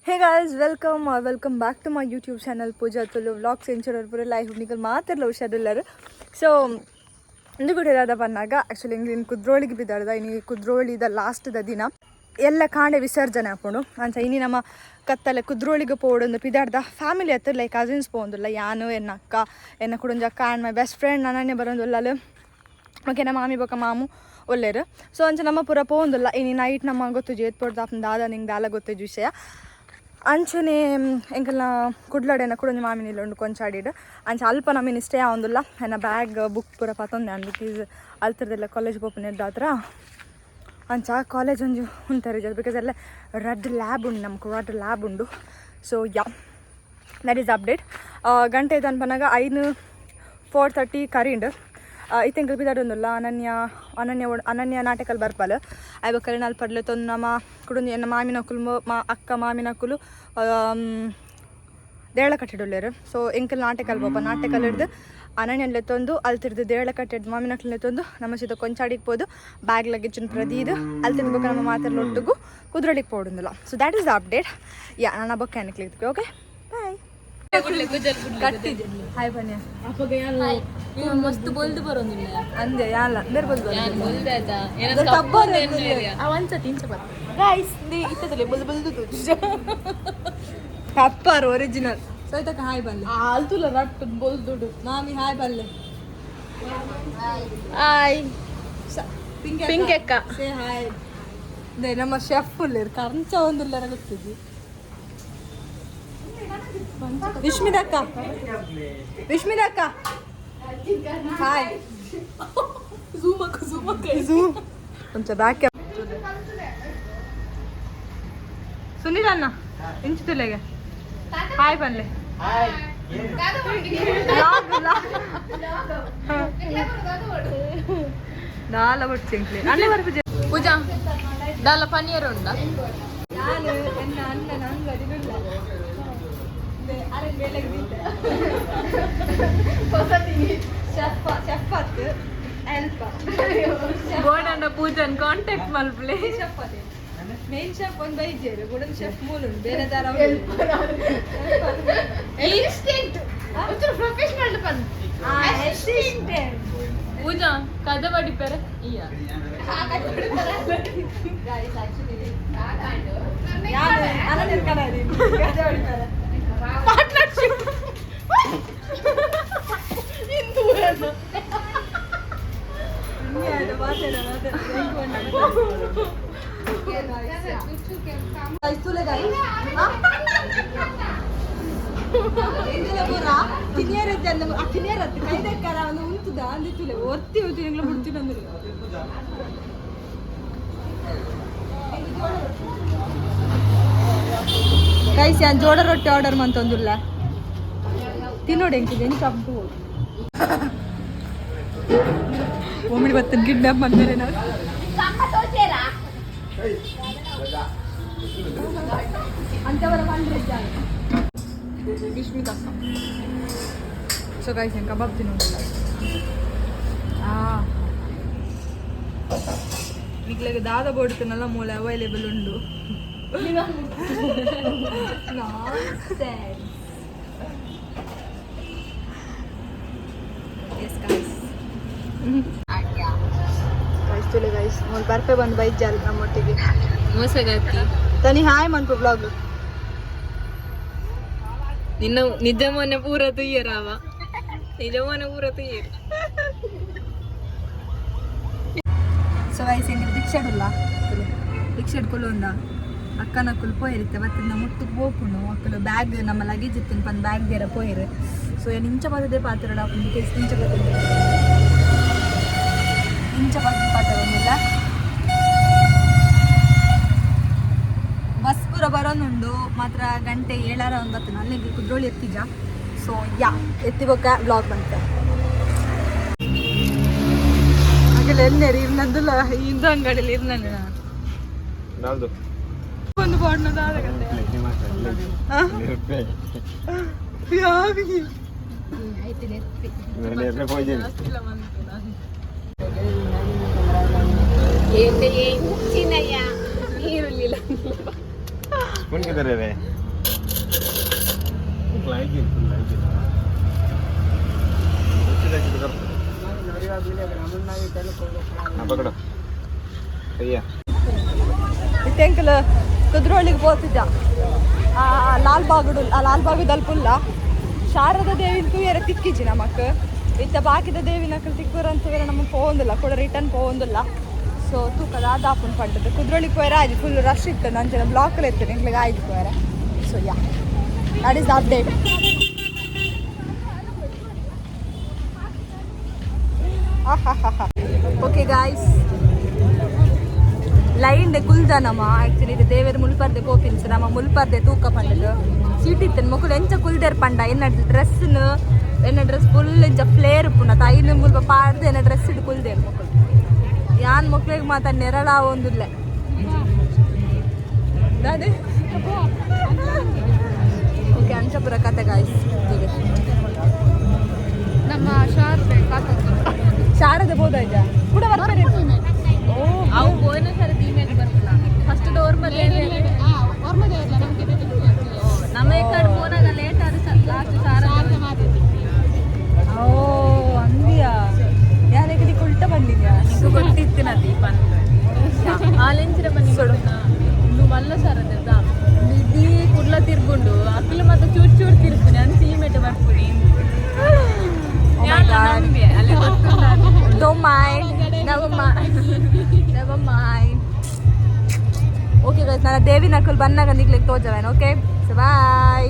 Hey guys, welcome back to my YouTube channel Pooja Tulu Vlogs Enchurar Pura live nickel ಮಾತ್ರಲ್ಲ ಹುಷಾರಿಲ್ಲರು so ಇಂದು ಕೂಡ ಇರೋದ ಬಂದಾಗ actually ಇಂಗ್ಲಿನ್ ಕುದ್ರೋಳಿಗೆ ಬಿದ್ದಾಡ್ದ ಇನ್ನು ಕುದ್ರೋಳಿದ ಲಾಸ್ಟ್ದ ದಿನ ಎಲ್ಲ ಕಾಂಡೆ ವಿಸರ್ಜನೆ ಹಾಕೊಂಡು ಅಂತ ಇನ್ನು ನಮ್ಮ ಕತ್ತಲೆ ಕುದ್ರೋಳಿಗೆ ಪೋಡೊಂದು ಪಿದಾಡ್ದ ಫ್ಯಾಮಿಲಿ ಹತ್ರ ಲೈಕ್ ಕಸಿನ್ಸ್ ಪೋಂದಿಲ್ಲ ಯಾನು ಎನ್ನ ಅಕ್ಕ ಎನ್ನ ಕುಡೊಂದು ಅಕ್ಕ ಆ್ಯಂಡ್ ಮೈ ಬೆಸ್ಟ್ ಫ್ರೆಂಡ್ ನನ್ನೇ ಬರೋದಿಲ್ಲ ಅಲ್ಲಿ ಓಕೆ ನಮ್ಮ ಮಾಮಿ ಬೊಕ್ಕ ಮಾಮು ಒಳ್ಳೆಯರು ಸೊ ಅಂಚ ನಮ್ಮ ಪೂರ ಪೋಂದಿಲ್ಲ ಇನ್ನು ನೈಟ್ ನಮ್ಮ ಗೊತ್ತು ಜೇತ್ ಪೋಡ್ದು ಅಪ್ಪನ ದಾದ ನಿಂಗೆ ದಾಲ ಗೊತ್ತಿದ್ದ ವಿಷಯ ಅಂಚನೆ ಎಂಕಲ್ನ ಕುಡ್ಲಾಡೇನ ಕುಡೊಂದು ಮಾಮಿನಿಲ್ಲ ಉಂಡು ಕೊಂಚಾಡಿಡು ಅಂಚ ಅಲ್ಪ ನಮ್ಮನ್ನು ಇಷ್ಟೇ ಆವಂದಿಲ್ಲ ನನ್ನ ಬ್ಯಾಗ್ ಬುಕ್ ಪೂರ ಪತ್ತೊಂದೆ ಅಂದ್ ಬಿಕಾಸ್ ಅಲ್ತರದೆಲ್ಲ ಕಾಲೇಜ್ ಓಪನ್ ಇದ್ದಾತ್ರ ಅಂಚ ಕಾಲೇಜ್ ಒಂಜು ಉಂತಾರೆ ಜೊತೆ ಬಿಕಾಸ್ ಎಲ್ಲ ರೆಡ್ ಲ್ಯಾಬ್ ಉಂಡು ನಮ್ಗೆ ರೆಡ್ ಲ್ಯಾಬ್ ಉಂಡು so yeah that is update ಗಂಟೆ ಇದು ಅನ್ಪನಾಗ 4:30 ಕರಿಂಡು ಇತ್ತೆಂಕಲ್ ಬಿದಾಡೊಂದುಲ್ಲ ಅನನ್ಯ ನಾಟಕಲ್ ಬರ್ಪಲ್ ಐಬಕ್ಕಲ್ಲಿ ನಲ್ಲಿ ಪಡ್ಲೆ ತೊಂದು ನಮ್ಮ ಕುಡುಂದು ಎನ್ನ ಮಾಮಿನಕುಲು ಅಕ್ಕ ಮಾಮಿನಕುಲು ದೇಳ ಕಟ್ಟಿಡೊಳ್ಳೆರು ಸೊ ಎಂಕಲ್ ನಾಟಕಲ್ ಬೊಪ್ಪ ನಾಟಕಲ್ ಹಿಡ್ದು ಅನನ್ಯಲ್ಲೇ ತೊಂದು ಅಲ್ತಿರ್ದು ದೇಳ ಕಟ್ಟಿಡ್ದು ಮಾಮಿನಕಲೇ ತೊಂದು ನಮ್ಮ ಸೀದ ಕೊಂಚಾಡಿಗೆ ಪೋದು ಬ್ಯಾಗ್ ಲಗೇಜನ್ನು ಪ್ರದೀದು ಅಲ್ತಿರ್ದು ಬೊಕ್ಕ ನಮ್ಮ ಮಾತೆಲ್ಲ ಒಟ್ಟಿಗೂ ಕುದ್ರಳಿಗೆ ಪೋಡುಂದಿಲ್ಲ so that is the update ಯಾ ನನ್ನ ಬೊಕ್ಕ ಏನಕ್ಕೆ ಓಕೆ ಬಾಯ್ ಹಾಯ್ ಬನ್ನಿ मस्त बोलते बरोंदिಲ್ಲ ಅಂದೆ ಯಾಲ್ಲ ಬೇರೆ ಬೋಲ್ ಯಾನ್ बोलदायता ಏನ ಕಪ್ಪೊಂದು ಏರಿಯಾ ಅವಂಚ ತಿಂಚ ಬರ ಗೈಸ್ ದಿ ಇತ್ತದಲೆ ಬೋಲ್ ಬೋಲ್ ದು ಕಪ್ಪರ್ ಒರಿಜಿನಲ್ ಸೈತಕ ಹಾಯ್ ಬನ್ನಿ ಆಲ್ತುಲ ರಟ್ಟು ಬೋಲ್ ದುಡು ಮಾಮಿ ಹಾಯ್ ಬಲ್ಲೆ ಹಾಯ್ ಪಿಂಕ್ ಅಕ್ಕ ಸೇ ಹಾಯ್ ದೇ ನಮ್ಮ ಶೆಫ್ ಉಳ್ಳೇರು ಕಂಚ ಒಂದುಲ್ಲರ ಗೊತ್ತಿದ್ದಿ ವಿಶ್ಮಿತಾ ಅಕ್ಕ ಹಾಯ್ ಝೂಮ್ ಕೊಂಚ ಬ್ಯಾಕ್ ಸುನಿಲ್ ಅಣ್ಣ ಇಂಚಿತುಲೆಗೆ ಹಾಯ್ ಬನ್ಲೆ ದಾಲ ಬಡ್ಚಿಂಕ್ಲಿ ಅಣ್ಣ ಬರ್ಪು ಪೂಜಾ ದಾಲ ಪನ್ನೀರ್ ಉಂಡ ನಾನು ಎನ್ನ ಅಣ್ಣನ ಅಂಗಡಿನುಳ್ಳ ಅರೆ ಬೇಲೆಗೆ ಶೆಫ್ ಅತ್ತು ಹೆಲ್ಪ್ ಗೋಡಂಡ ಪೂಜನ್ ಕಾಂಟ್ಯಾಕ್ಟ್ ಮಲ್ಪ್ಲೆ ಶೆಫ್ ಅದೇ ಮೇನ್ ಶೆಫ್ ಒಂದು ಬೈಜೇರು ಗೋಡನ್ ಶೆಫ್ ಮೂಲು ಬೇರೆ ದಾರ ಇನ್ಸ್ಟೆಂಟ್ ಒಂಚೂರು ಪ್ರೊಫೆಷನಲ್ ಪನ್ ಪೂಜಾ ಕದ ಬಡಿಪೆರೆ ಇಯ್ಯ ಗೈಸ್ ಆಕ್ಚುಲಿ ಯಾರು ಅನನ್ಯ ಕನ್ನಡಿ ಕದ ಹೊಡಿತಾರೆ ಪಾರ್ಟ್ನರ್ಶಿಪ್ ಇಂದೂರನ ನೀನು ಮಾತೇನ ಗೈಸ್ ಯಾನ್ ಜೋಡ ರೊಟ್ಟಿ ಆರ್ಡರ್ ಮಂತೊಂದುಲ್ಲ ತಿನ್ನೋಡಿ ಹೆಂಗಿದೆ ಎಂತ ಹಬ್ಬು ಒಮ್ಮೆ ಬರ್ತೇನೆ ಕಿಡ್ನಾಪ್ ಮಾಡ್ತಾರೆ ನಾವು ಅಂತವರ ಬಂದ್ರೆ ವಿಶ್ಮಿತಾ ಸೊ ಗೈಸ್ ಹೆಂಗೆ ಕಬಾಬ್ ತಿನ್ನೋದಿಲ್ಲ ಈಗಲೇ ದಾದ ಬೋಡ್ತನಲ್ಲ ಮೂಲೆ ಅವೈಲೇಬಲ್ ಉಂಡು ಗೈಸ್ ಒಂದು ಬರ್ಪೆ ಬಂದು ಬೈಜಾಲ್ ನಮ್ಮೊಟ್ಟಿಗೆ ಮೋಸಗಾತಿ ತನಿ ಹಾಯ್ ಮನ್ಪು ಬ್ಲಾಗ್ ನಿನ್ನ ನಿಜ ಮೊನ್ನೆ ಪೂರ ತುಯ್ಯರಾವ ನಿಜ ಮೊನ್ನೆ ಪೂರ ತುಯ್ಯರು ಸೊ ಗೈಸ್ ಹೆಂಗೆ ರಿಕ್ಷಾಡುಲ್ಲ ರಿಕ್ಷಾ ಇಟ್ಕೊಳ್ಳೋಂದ ಅಕ್ಕನ ಕುಲ್ ಪೋಯಿರುತ್ತೆ ಮತ್ತೆ ನಮ್ಮ ಮುಟ್ಟಕ್ಕೆ ಹೋಗ್ಕೊಂಡು ಅಕ್ಕಲು ಬ್ಯಾಗ್ ನಮ್ಮ ಲಗೇಜ್ ಇತ್ತು ಪಂದು ಬ್ಯಾಗ್ ಬೇರೆ ಪೋಯಿರು ಸೊ ಏನು ಇಂಚ ಬದದೇ ಪಾತ್ರಡ ಇಂಚ ಬದದೆ ಇಂಚ ಬದಲು ಪಾತ್ರವೊಂದಿಲ್ಲ ಬಸ್ ಪೂರ ಬರೋನುಂಡು ಮಾತ್ರ ಗಂಟೆ 7:09 ಅಲ್ಲಿಗೆ ಕುದ್ರೋಳಿ ಎತ್ತಿಜ ಸೊ ಯಾ ಎತ್ತಿಬೋಕ ಬ್ಲಾಗ್ ಬಂತ ಹಾಗೆಲ್ಲ ಎಣ್ಣೆರಿ ಇರ್ನಂದುಲ್ಲ ಇಂದು ಅಂಗಡಿಯಲ್ಲಿ ಇರ್ನಂಗ ಒಂದು ಬಾಡ್ನದ ಚಿನ್ನಯ್ಯ ನೀರುಳ್ಳಿಲ್ಲ ಸ್ಪೂನ್ ಕಿದ್ರೆ ತೆಂಕಲ್ ಕುದ್ರೋಳಿಗೆ ಹೋಗ್ತಿದ್ದ ಲಾಲ್ಬಾಗದಲ್ಲಿ ಪುಲ್ಲ ಶಾರದಾ ದೇವಿನ ಕುಯ್ಯರ ತಿಕ್ಕಿಜಿ ನಮಕ್ ಇತ್ತ ಬಾಕಿದ ದೇವಿನ ತಿಕ್ಕೂರ ಅಂತ ನಮಗೆ ಪೋವಂದಿಲ್ಲ ಕೂಡ ರಿಟರ್ನ್ ಪೋವಂದಿಲ್ಲ ಸೊ ತೂಕದ ದಾಪನ್ ಪಡ್ಡದು ಕುದ್ರೋಳಿಗೆ ಹೋಯ್ರ ಆಯ್ತು ಫುಲ್ ರಶ್ ಇತ್ತು ನನ್ನ ಜನ ಬ್ಲಾಕಲ್ಲಿ ಇತ್ತು ನಿಂಗೆ ಆಯ್ತು ಹೋಯ್ರ so yeah that is the update. Okay guys line ಕುಲ್ದನಮ್ಮ ಆ್ಯಕ್ಚುಲಿ ಇದು ದೇವರ ಮುಲ್ಪರ್ದೆ ಪೋಪಿನ್ಸ್ ನಮ್ಮ ಮುಲ್ಪರ್ದೆ ತೂಕ ಪಂಡದು ಸೀಟಿತ್ತನ್ ಮಕ್ಕಳು ಎಂಚ ಕುಲ್ದೇರ್ ಪಂಡ ಎನ್ನ ಡ್ರೆಸ್ನು ಎನ್ನ ಡ್ರೆಸ್ ಫುಲ್ ಎಂಚ ಫ್ಲೇರ್ ಪುಣ್ಣ ತಾಯಿನ ಮುಲ್ಪ ಪಾಡ್ದು ಎನ್ನ ಡ್ರೆಸ್ ಇಟ್ಟು ಕುಲ್ದೇರ್ ಮಕ್ಕಳು ಯಾನ್ ಮಕ್ಳಿಗೆ ಮಾತಾ ನೆರಳ ಒಂದಿಲ್ಲ ಓಕೆ ಅಂಚಪುರ ಕತೆ ಗಾಯ್ಸ್ ನಮ್ಮ ಶಾರದೆ ಬೋದಾಯ್ತಾ ಕೂಡ ಬರ್ತಾರೆ ಅವು ಹೋಯ್ನ ಸರಿ ತೀಮೇಲೆ ಬರ್ತಲ್ಲ ಫಸ್ಟ್ ಡೋರ್ ಮೇಲೆ ನಮ್ಮ ಈ ಕಡೆ ಫೋನಾಗ ಲೇಟ್ ಆದ್ರೆ ಲಾಸ್ಟ್ ಸಾರ ಓ ಅಂದಿಯಾ ಯಾರ ಕಡೆ ಉಲ್ಟ ಬಂದಿದ್ಯಾ ನಿಂಗೆ ಗೊತ್ತಿತ್ತು ನದಿ ಆಲೆಂಚಿರ ಬನ್ನಿ ಇನ್ನು ಮಲ್ಲ ಸಾರ ಇಡೀ ಕುರ್ಲ ತಿರ್ಕೊಂಡು ಅಕ್ಕಲು ಮತ್ತೆ ಚೂರ್ ಚೂರ್ ತಿರ್ತೀನಿ ಅಂತ ಸೀಮೆಟ್ ಬರ್ತೀನಿ ಅಲ್ಲೇ Don't mind. Never mind. Never mind. Okay guys, ನಾನು ದೇವಿ ನಕಲ್ ಬಂದಾಗ ನಿಗ್ಲಿಕ್ಕೆ ತೋಜವೇನು okay so bye.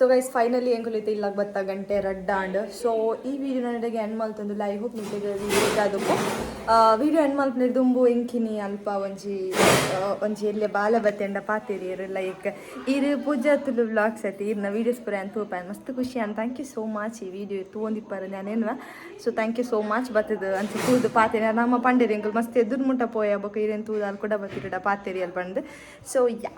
So guys finally ಏನು ಕಲಿತೆ ಇಲ್ಲ ಬತ್ತ ಗಂಟೆ ರಡ್ಡಾಂಡ್ ಸೊ ಈ ವಿಡಿಯೋ ನನಗೆ ಎಂಡ್ ಮಲ್ತಂದು ಐ ಹೋಪ್ ನಿಮಗೆ ವಿಡಿಯೋ ಅದಕ್ಕೂ ವಿಡಿಯೋ ಎಂಡ್ ಮಲ್ಪನಿರ್ ದುಂಬು ಎಂಕಿನಿ ಅಲ್ಪ ಒಂಜಿ ಎಲ್ಲೆ ಬಾಲ ಬತ್ತೆಂಡ ಪಾತಿರಿಯರು ಲೈಕ್ ಇರು ಪೂಜಾ ತುಳು ವ್ಲಾಗ್ಸ್ ಐತಿ ಇರ್ನ ವೀಡಿಯೋಸ್ ಪೂರ ಅಂತ ತೂಪಾಯನ್ ಮಸ್ತ್ ಖುಷಿ ಅಂತ ಥ್ಯಾಂಕ್ ಯು ಸೋ ಮಚ್ ಈ ವಿಡಿಯೋ ತೂಂದಿಪ್ಪರ ನಾನೇನ್ವ so thank you so much ಬತ್ತದ ಅಂತ ತೂದು ಪಾತೇರಿ ನಮ್ಮ ಪಂಡೇರಿ ಎಂಕಲ್ ಮಸ್ತ್ ಎದುರು ಮುಟ್ಟ ಪೋಯ ಬೊಕ ಇರೇನು ತೂದು ಅಲ್ಲಿ ಕೂಡ ಬತ್ತಿರಡ ಪಾತೇರಿ ಅಲ್ಲಿ ಬಂದು ಸೊ ಯಾ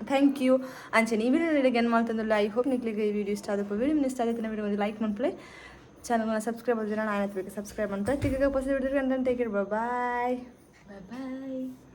ಥ್ಯಾಂಕ್ ಯು ಅಂಚನೆ ಈ ವಿಡಿಯೋ ನಿಮಗೆ ಏನು ಮಾಡ್ತಂದಿಲ್ಲ ಐ ಹೋಪ್ ನಿಕ್ಲಿಗೆ ಈ ವಿಡಿಯೋ ಇಷ್ಟ ಆದಪ್ಪ ವಿಡಿಯೋ ಇಷ್ಟ ಆಗುತ್ತೆ ವಿಡಿಯೋ ಒಂದು ಲೈಕ್ ಮಾಡ್ಕೊಳ್ಳಿ ಚಾನಲ್ನ ಸಬ್ಸ್ಕ್ರೈಬ್ ಆಗಿದ್ರೆ ನಾನು ಆಯ್ತು ಬೇಕು ಸಬ್ಸ್ಕ್ರೈಬ್ ಮಾಡ್ತಾ ತಿರ್ಗ ಹೊಸ ವಿಡಿಯೋ ಅಂತ ಟೇಕ್ ಕೇರ್ ಬಾಯ್ ಬಾಯ್